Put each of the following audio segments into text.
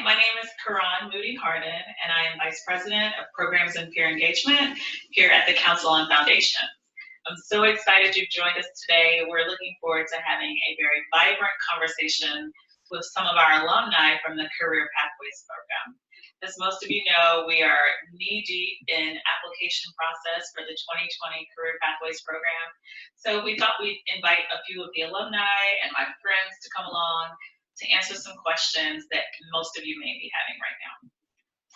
my name is Karon Moody Harden, and I am Vice President of Programs and Peer Engagement here at the Council on Foundations. I'm so excited you've joined us today. We're looking forward to having a very vibrant conversation with some of our alumni from the Career Pathways program. As most of you know, we are knee-deep in application process for the 2020 Career Pathways program. So we thought we'd invite a few of the alumni and my friends to come along to answer some questions that most of you may be having right now.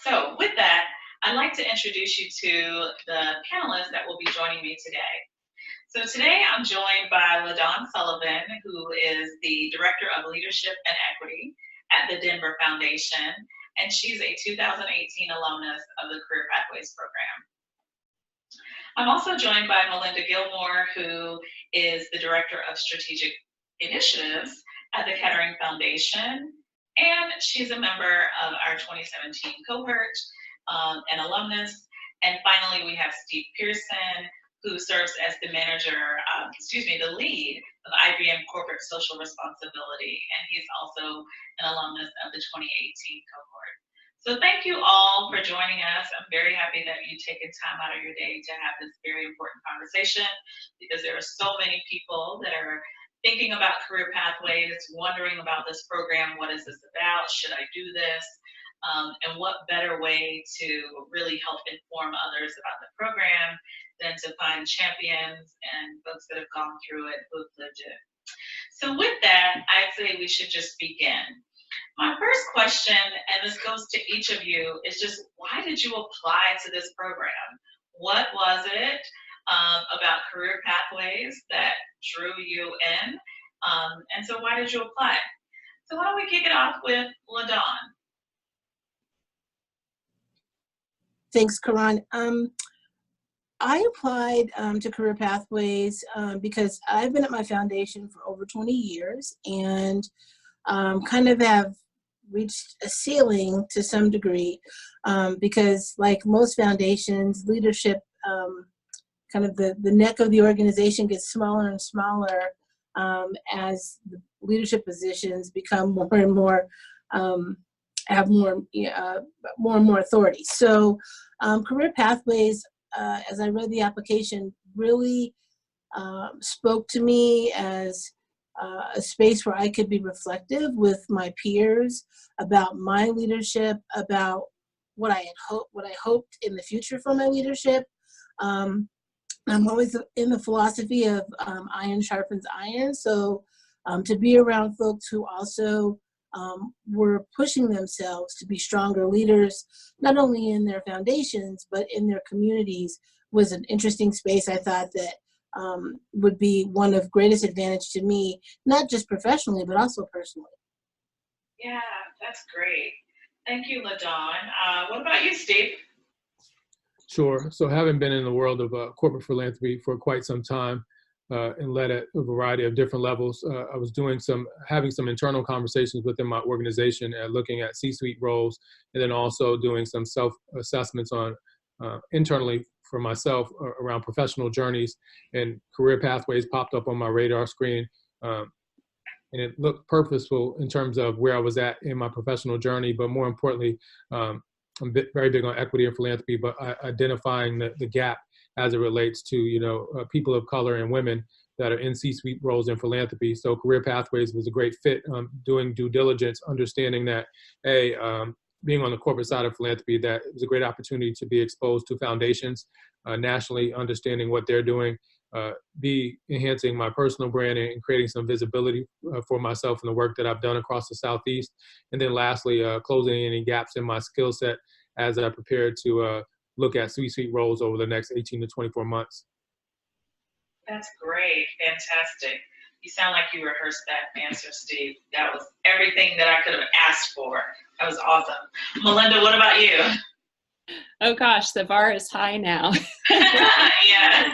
So with that, I'd like to introduce you to the panelists that will be joining me today. So today I'm joined by LaDawn Sullivan, who is the Director of Leadership and Equity at the Denver Foundation, and she's a 2018 alumnus of the Career Pathways program. I'm also joined by Melinda Gilmore, who is the Director of Strategic Initiatives at the Kettering Foundation, and she's a member of our 2017 cohort, an alumnus. And finally, we have Steve Pearson, who serves as the the lead of IBM Corporate Social Responsibility, and he's also an alumnus of the 2018 cohort. So thank you all for joining us. I'm very happy that you've taken time out of your day to have this very important conversation, because there are so many people that are thinking about career pathways, wondering about this program. What is this about? Should I do this? And what better way to really help inform others about the program than to find champions and folks that have gone through it, who've lived it. So with that, I'd say we should just begin. My first question, and this goes to each of you, is just why did you apply to this program? What was it about career pathways that drew you in? And so why did you apply? So why don't we kick it off with LaDawn? Thanks, Karon. I applied to Career Pathways because I've been at my foundation for over 20 years and kind of have reached a ceiling to some degree because, like most foundations, leadership, kind of the neck of the organization gets smaller and smaller as the leadership positions become more and more, have more and more authority. So Career Pathways, as I read the application, really spoke to me as a space where I could be reflective with my peers about my leadership, about what I hoped in the future for my leadership. I'm always in the philosophy of iron sharpens iron. So to be around folks who also were pushing themselves to be stronger leaders, not only in their foundations, but in their communities, was an interesting space. I thought that would be one of greatest advantage to me, not just professionally, but also personally. Yeah, that's great. Thank you, LaDawn. What about you, Steve? Sure. So having been in the world of corporate philanthropy for quite some time and led at a variety of different levels, I was having some internal conversations within my organization looking at C-suite roles, and then also doing some self-assessments on internally for myself around professional journeys, and Career Pathways popped up on my radar screen. And it looked purposeful in terms of where I was at in my professional journey, but more importantly, I'm very big on equity and philanthropy, but identifying the gap as it relates to people of color and women that are in C-suite roles in philanthropy. So Career Pathways was a great fit. Doing due diligence, understanding that being on the corporate side of philanthropy, that it was a great opportunity to be exposed to foundations nationally, understanding what they're doing, be enhancing my personal brand and creating some visibility for myself and the work that I've done across the Southeast. And then lastly, closing any gaps in my skill set as I prepare to look at C-suite roles over the next 18 to 24 months. That's great. Fantastic. You sound like you rehearsed that answer, Steve. That was everything that I could have asked for. That was awesome. Melinda, what about you? Oh gosh, the bar is high now. Yeah.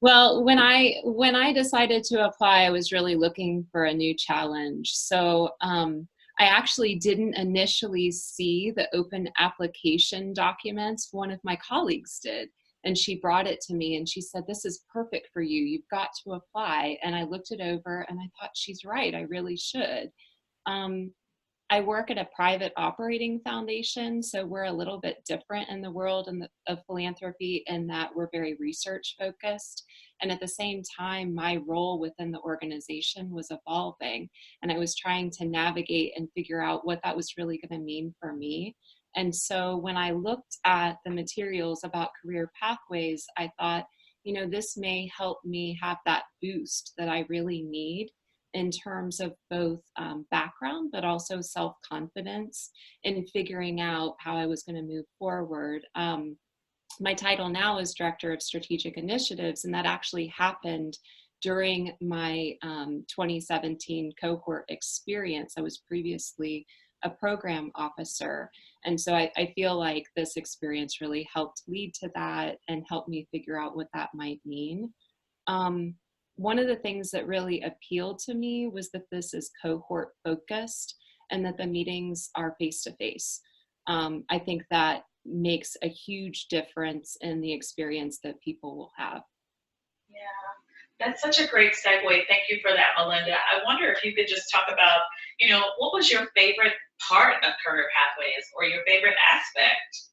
Well, when I decided to apply, I was really looking for a new challenge. So I actually didn't initially see the open application documents. One of my colleagues did, and she brought it to me and she said, "This is perfect for you. You've got to apply." And I looked it over and I thought, she's right. I really should. I work at a private operating foundation, so we're a little bit different in the world of philanthropy in that we're very research focused. And at the same time, my role within the organization was evolving, and I was trying to navigate and figure out what that was really going to mean for me. And so when I looked at the materials about career pathways, I thought, you know, this may help me have that boost that I really need in terms of both background, but also self-confidence in figuring out how I was going to move forward. My title now is Director of Strategic Initiatives, and that actually happened during my 2017 cohort experience. I was previously a program officer. And so I feel like this experience really helped lead to that and helped me figure out what that might mean. One of the things that really appealed to me was that this is cohort focused and that the meetings are face-to-face. I think that makes a huge difference in the experience that people will have. Yeah, that's such a great segue. Thank you for that, Melinda. I wonder if you could just talk about, you know, what was your favorite part of Career Pathways or your favorite aspect?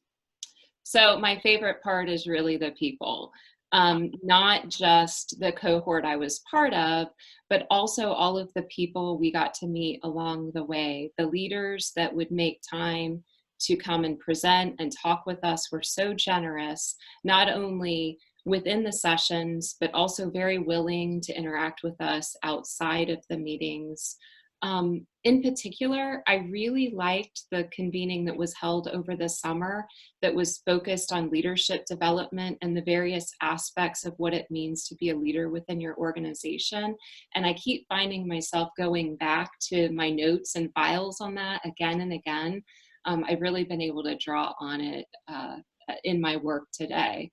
So my favorite part is really the people. Not just the cohort I was part of, but also all of the people we got to meet along the way. The leaders that would make time to come and present and talk with us were so generous, not only within the sessions, but also very willing to interact with us outside of the meetings. In particular, I really liked the convening that was held over the summer that was focused on leadership development and the various aspects of what it means to be a leader within your organization. And I keep finding myself going back to my notes and files on that again and again. I've really been able to draw on it in my work today.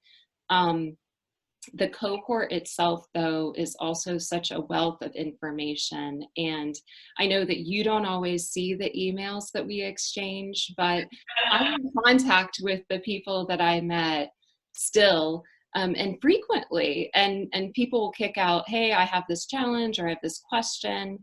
The cohort itself, though, is also such a wealth of information. And I know that you don't always see the emails that we exchange, but I'm in contact with the people that I met still and frequently. And people will kick out, hey, I have this challenge or I have this question.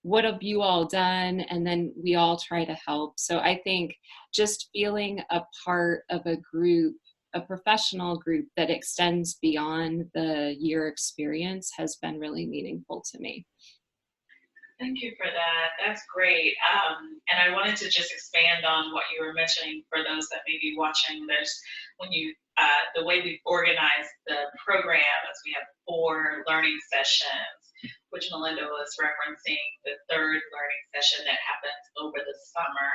What have you all done? And then we all try to help. So I think just feeling a part of a group, a professional group that extends beyond the year experience has been really meaningful to me. Thank you for that. That's great. And I wanted to just expand on what you were mentioning for those that may be watching this. When you, the way we've organized the program is we have 4 learning sessions, which Melinda was referencing, the 3rd learning session that happens over the summer.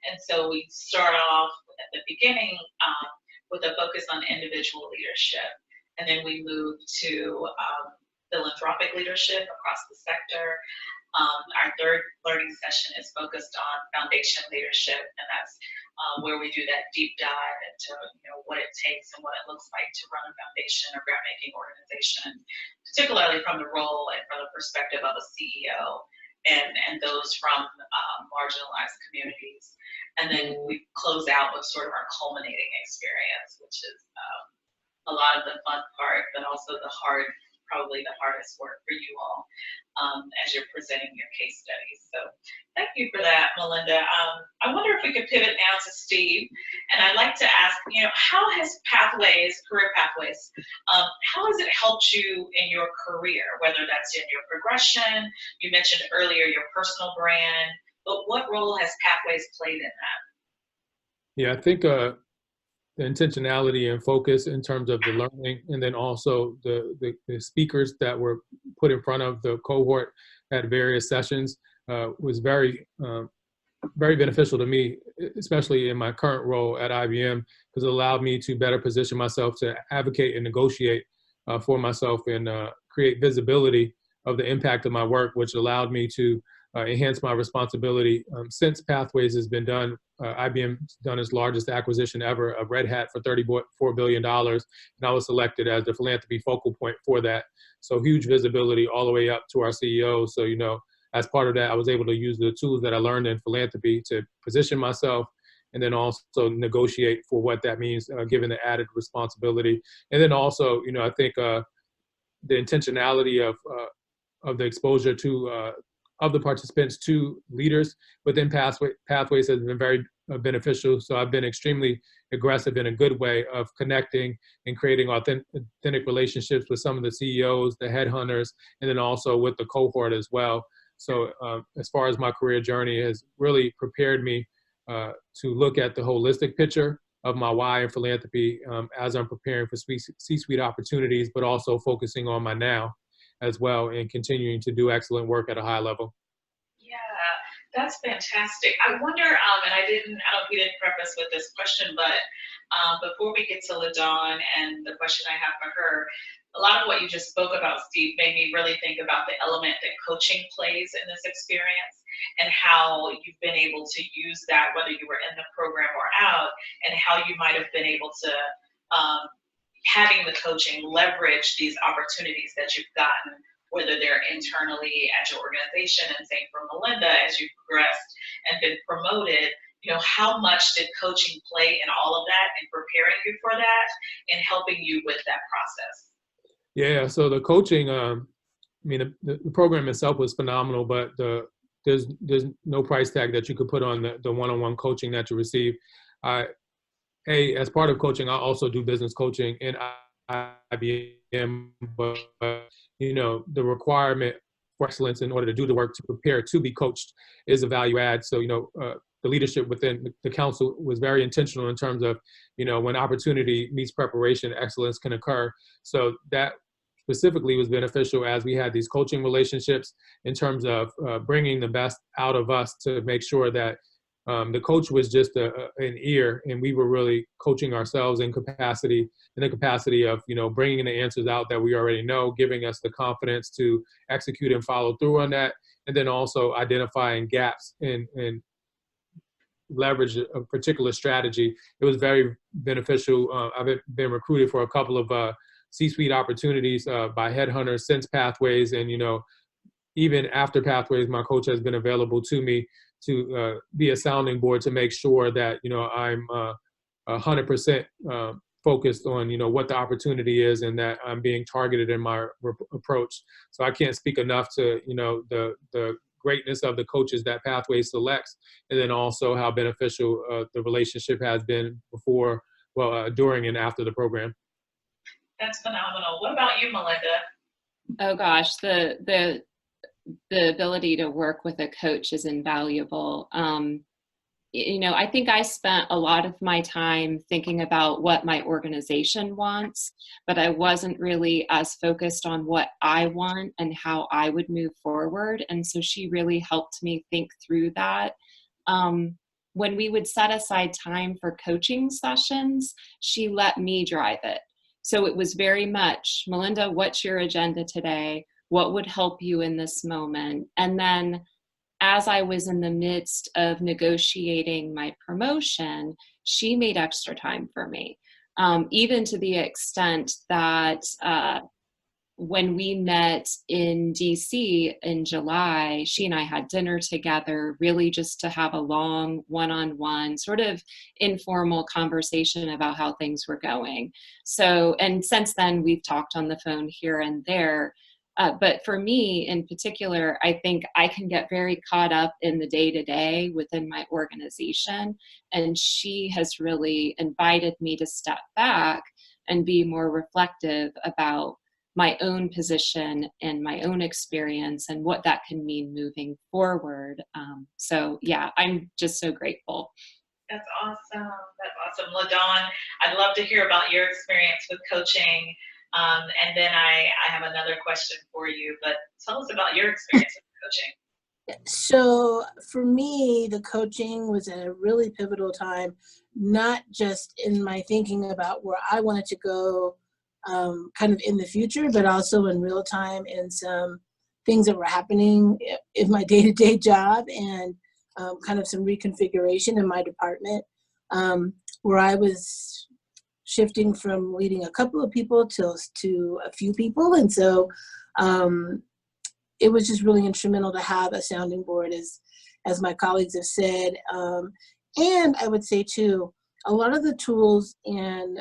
And so we start off at the beginning with a focus on individual leadership. And then we move to philanthropic leadership across the sector. Our 3rd learning session is focused on foundation leadership, and that's where we do that deep dive into what it takes and what it looks like to run a foundation or grant-making organization, particularly from the role and from the perspective of a CEO and those from marginalized communities. And then we close out with sort of our culminating experience, which is a lot of the fun part, but also the hard, probably the hardest work for you all as you're presenting your case studies. So thank you for that, Melinda. I wonder if we could pivot now to Steve. And I'd like to ask, how has Career Pathways, how has it helped you in your career, whether that's in your progression? You mentioned earlier your personal brand, but what role has Pathways played in that? Yeah, I think the intentionality and focus in terms of the learning, and then also the speakers that were put in front of the cohort at various sessions was very beneficial to me, especially in my current role at IBM, because it allowed me to better position myself to advocate and negotiate for myself and create visibility of the impact of my work, which allowed me to enhance my responsibility. Since Pathways has been done, IBM's done its largest acquisition ever of Red Hat for $34 billion, and I was selected as the philanthropy focal point for that. So huge visibility all the way up to our CEO. So, as part of that, I was able to use the tools that I learned in philanthropy to position myself and then also negotiate for what that means, given the added responsibility. And then also, I think the intentionality of the exposure to of the participants to leaders within Pathways has been very beneficial. So I've been extremely aggressive in a good way of connecting and creating authentic relationships with some of the CEOs, the headhunters, and then also with the cohort as well. So as far as my career journey, it has really prepared me to look at the holistic picture of my why in philanthropy as I'm preparing for C-suite opportunities, but also focusing on my now as well and continuing to do excellent work at a high level. Yeah, that's fantastic. I wonder, and I don't know if we didn't preface with this question, but before we get to LaDawn and the question I have for her, a lot of what you just spoke about, Steve, made me really think about the element that coaching plays in this experience and how you've been able to use that, whether you were in the program or out, and how you might have been able to, having the coaching, leverage these opportunities that you've gotten, whether they're internally at your organization, and same for Melinda as you've progressed and been promoted. You know, how much did coaching play in all of that and preparing you for that and helping you with that process? Yeah, so the coaching, I mean, the program itself was phenomenal, but there's no price tag that you could put on the one-on-one coaching that you receive. As part of coaching, I also do business coaching in IBM, but you know, the requirement for excellence in order to do the work to prepare to be coached is a value add. So, you know, the leadership within the council was very intentional in terms of, you know, when opportunity meets preparation, excellence can occur. So that specifically was beneficial as we had these coaching relationships in terms of bringing the best out of us to make sure that the coach was just an ear, and we were really coaching ourselves in the capacity of, you know, bringing the answers out that we already know, giving us the confidence to execute and follow through on that, and then also identifying gaps and leverage a particular strategy. It was very beneficial. I've been recruited for a couple of C-suite opportunities by headhunters since Pathways, and, you know, even after Pathways, my coach has been available to me to be a sounding board to make sure that, you know, I'm 100% focused on, you know, what the opportunity is and that I'm being targeted in my approach. So I can't speak enough to, you know, the greatness of the coaches that Pathways selects, and then also how beneficial the relationship has been before, during and after the program. That's phenomenal. What about you, Melinda? Oh gosh, the ability to work with a coach is invaluable. You know, I think I spent a lot of my time thinking about what my organization wants, but I wasn't really as focused on what I want and how I would move forward. And so she really helped me think through that. When we would set aside time for coaching sessions, she let me drive it. So it was very much, Melinda, what's your agenda today? What would help you in this moment? And then as I was in the midst of negotiating my promotion, she made extra time for me, even to the extent that when we met in DC in July, she and I had dinner together, really just to have a long one-on-one sort of informal conversation about how things were going. So, and since then we've talked on the phone here and there. But for me in particular, I think I can get very caught up in the day-to-day within my organization. And she has really invited me to step back and be more reflective about my own position and my own experience and what that can mean moving forward. So yeah, I'm just so grateful. That's awesome. That's awesome. LaDawn, I'd love to hear about your experience with coaching. And then I have another question for you, but tell us about your experience with coaching. So for me, the coaching was at a really pivotal time, not just in my thinking about where I wanted to go kind of in the future, but also in real time and some things that were happening in my day-to-day job and kind of some reconfiguration in my department where I was shifting from leading a couple of people to a few people. And so it was just really instrumental to have a sounding board, as my colleagues have said. And I would say too, a lot of the tools and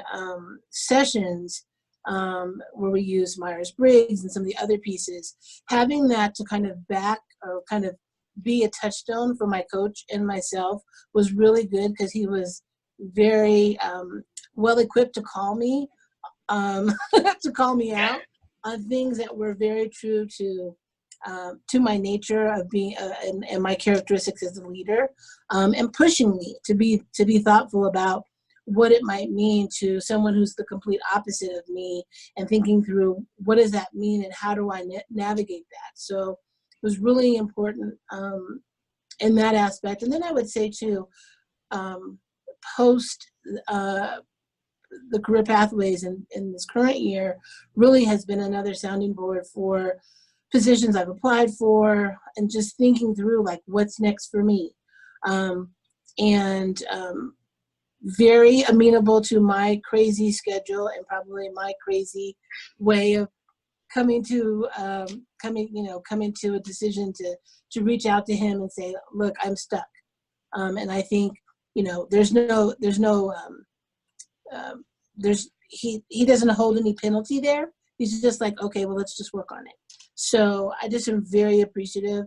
sessions where we use Myers-Briggs and some of the other pieces, having that to kind of back or kind of be a touchstone for my coach and myself was really good, because he was very well equipped to call me to call me out on things that were very true to my nature of being and my characteristics as a leader, and pushing me to be thoughtful about what it might mean to someone who's the complete opposite of me, and thinking through what does that mean and how do I navigate that. So it was really important in that aspect. And then I would say too, post the career pathways in this current year really has been another sounding board for positions I've applied for, and just thinking through like what's next for me, and very amenable to my crazy schedule and probably my crazy way of coming to a decision to reach out to him and say, look, I'm stuck, and I think he doesn't hold any penalty there. He's just like, okay, well, let's just work on it. So I just am very appreciative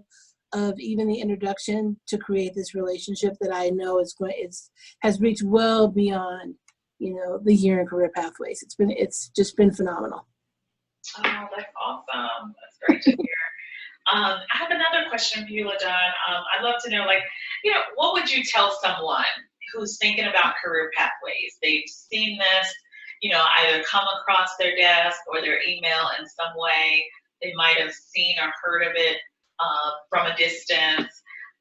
of even the introduction to create this relationship that I know has reached well beyond, the year in career pathways. It's just been phenomenal. Oh, that's awesome. That's great to hear. I have another question for you, LaDon. I'd love to know, what would you tell someone who's thinking about career pathways? They've seen this, either come across their desk or their email in some way. They might have seen or heard of it from a distance.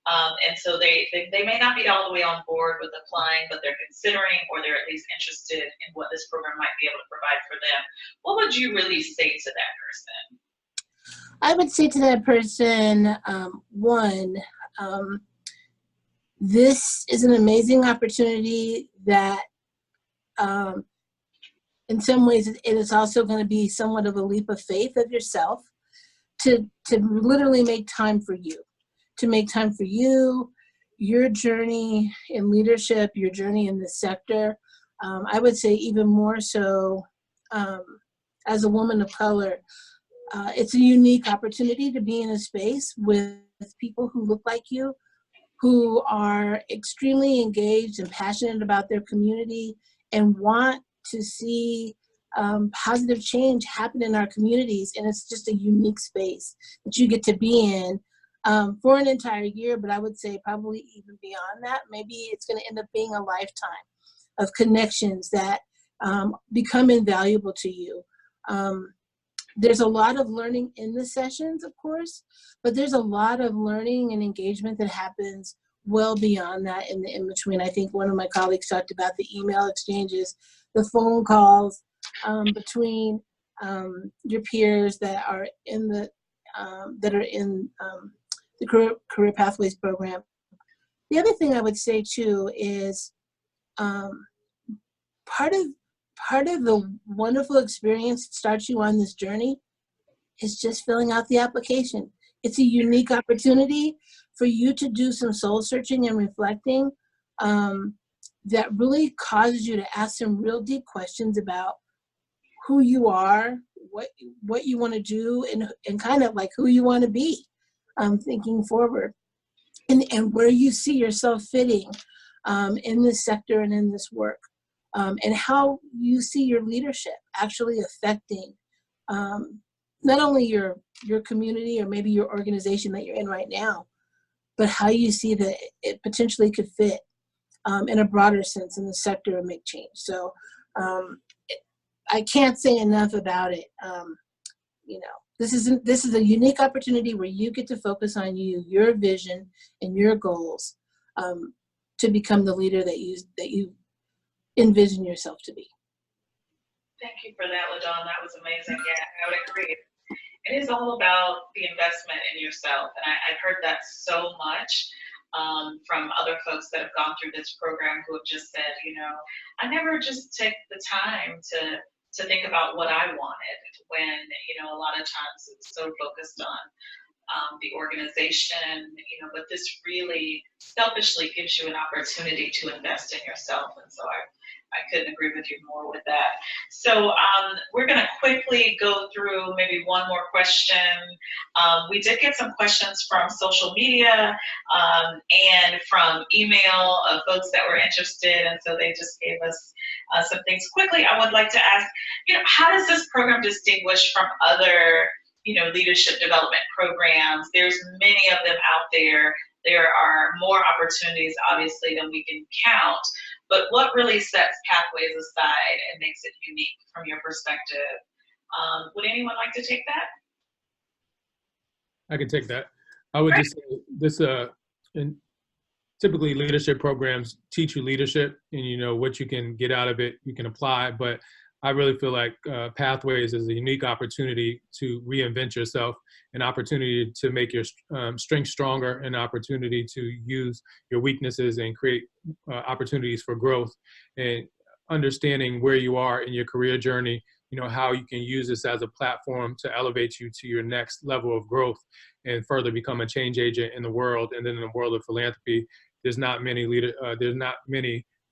And so they may not be all the way on board with applying, but they're considering, or they're at least interested in what this program might be able to provide for them. What would you really say to that person? I would say to that person, one, this is an amazing opportunity that in some ways it is also going to be somewhat of a leap of faith of yourself to literally make time for you, your journey in leadership, your journey in this sector. I would say even more so as a woman of color, it's a unique opportunity to be in a space with people who look like you, who are extremely engaged and passionate about their community and want to see positive change happen in our communities. And it's just a unique space that you get to be in for an entire year, but I would say probably even beyond that. Maybe it's going to end up being a lifetime of connections that become invaluable to you. There's a lot of learning in the sessions, of course, but there's a lot of learning and engagement that happens well beyond that in the in-between. I think one of my colleagues talked about the email exchanges, the phone calls between your peers that are in the Career Pathways program. The other thing I would say too is part of the wonderful experience that starts you on this journey is just filling out the application. It's a unique opportunity for you to do some soul searching and reflecting that really causes you to ask some real deep questions about who you are, what you want to do, and kind of like who you want to be thinking forward, and where you see yourself fitting in this sector and in this work. And how you see your leadership actually affecting not only your community or maybe your organization that you're in right now, but how you see that it potentially could fit in a broader sense in the sector and make change. So I can't say enough about it. This is a unique opportunity where you get to focus on your vision and your goals to become the leader that you envision yourself to be. Thank you for that, LaDon. That was amazing. Yeah, I would agree. It is all about the investment in yourself. And I've heard that so much from other folks that have gone through this program who have just said, I never just take the time to think about what I wanted when, a lot of times it's so focused on the organization, but this really selfishly gives you an opportunity to invest in yourself. And so couldn't agree with you more with that. So we're going to quickly go through maybe one more question. We did get some questions from social media and from email of folks that were interested, and so they just gave us some things. Quickly, I would like to ask, how does this program distinguish from other, leadership development programs? There's many of them out there. There are more opportunities, obviously, than we can count. But what really sets Pathways aside and makes it unique from your perspective? Would anyone like to take that? I can take that. I would just say this, and typically leadership programs teach you leadership, and what you can get out of it, you can apply. But I really feel like Pathways is a unique opportunity to reinvent yourself, an opportunity to make your strengths stronger, an opportunity to use your weaknesses and create opportunities for growth, and understanding where you are in your career journey, how you can use this as a platform to elevate you to your next level of growth and further become a change agent in the world. And then in the world of philanthropy, there's not many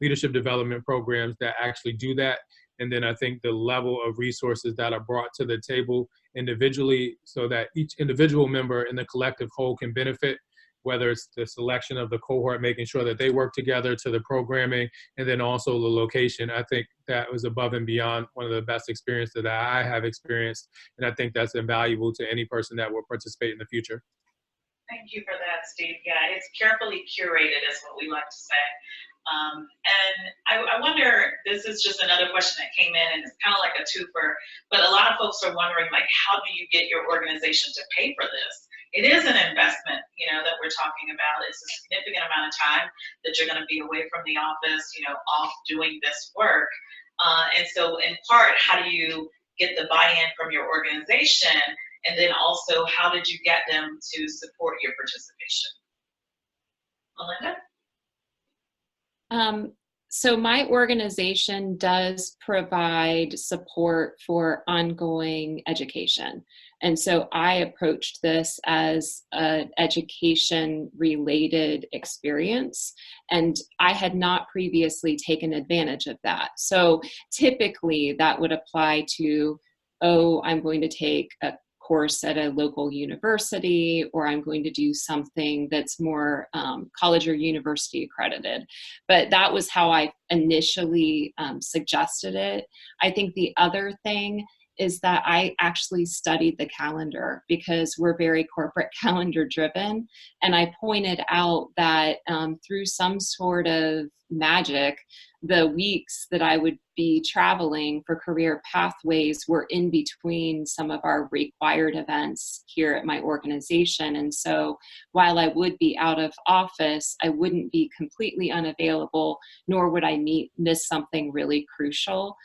leadership development programs that actually do that. And then I think the level of resources that are brought to the table individually so that each individual member in the collective whole can benefit, whether it's the selection of the cohort, making sure that they work together, to the programming, and then also the location. I think that was above and beyond one of the best experiences that I have experienced. And I think that's invaluable to any person that will participate in the future. Thank you for that, Steve. Yeah, it's carefully curated is what we like to say. And I wonder, this is just another question that came in, and it's kind of like a twofer, but a lot of folks are wondering, like, how do you get your organization to pay for this? It is an investment, that we're talking about. It's a significant amount of time that you're going to be away from the office, off doing this work. And so in part, how do you get the buy-in from your organization? And then also, how did you get them to support your participation? Melinda? So my organization does provide support for ongoing education. And so I approached this as an education-related experience, and I had not previously taken advantage of that. So typically that would apply to, I'm going to take a course at a local university, or I'm going to do something that's more college or university accredited. But that was how I initially suggested it. I think the other thing is that I actually studied the calendar, because we're very corporate calendar driven. And I pointed out that through some sort of magic, the weeks that I would be traveling for career pathways were in between some of our required events here at my organization. And so while I would be out of office, I wouldn't be completely unavailable, nor would I miss something really crucial.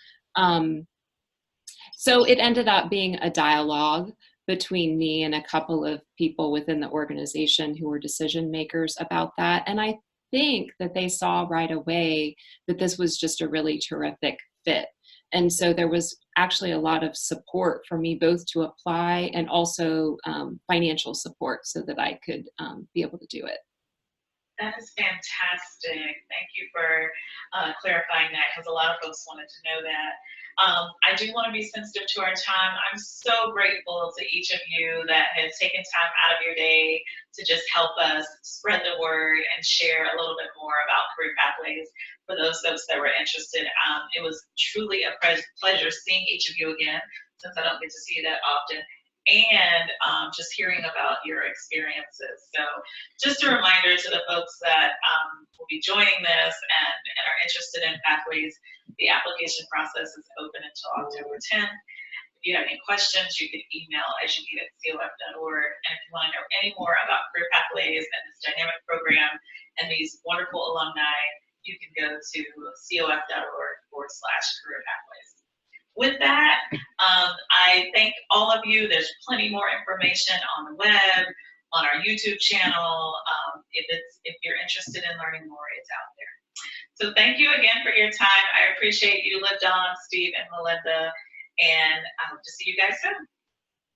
So it ended up being a dialogue between me and a couple of people within the organization who were decision makers about that. And I think that they saw right away that this was just a really terrific fit. And so there was actually a lot of support for me, both to apply and also financial support so that I could be able to do it. That is fantastic. Thank you for clarifying that, because a lot of folks wanted to know that. I do want to be sensitive to our time. I'm so grateful to each of you that has taken time out of your day to just help us spread the word and share a little bit more about career pathways for those folks that were interested. It was truly a pleasure seeing each of you again, since I don't get to see you that often, and just hearing about your experiences. So just a reminder to the folks that will be joining this and are interested in pathways, the application process is open until October 10th. If you have any questions, you can email educate@cof.org. And if you want to know any more about career pathways and this dynamic program and these wonderful alumni, you can go to cof.org/career pathways. With that, I thank all of you. There's plenty more information on the web, on our YouTube channel. If you're interested in learning more, it's out there. So thank you again for your time. I appreciate you, LaDon, Steve, and Melinda, and I hope to see you guys soon.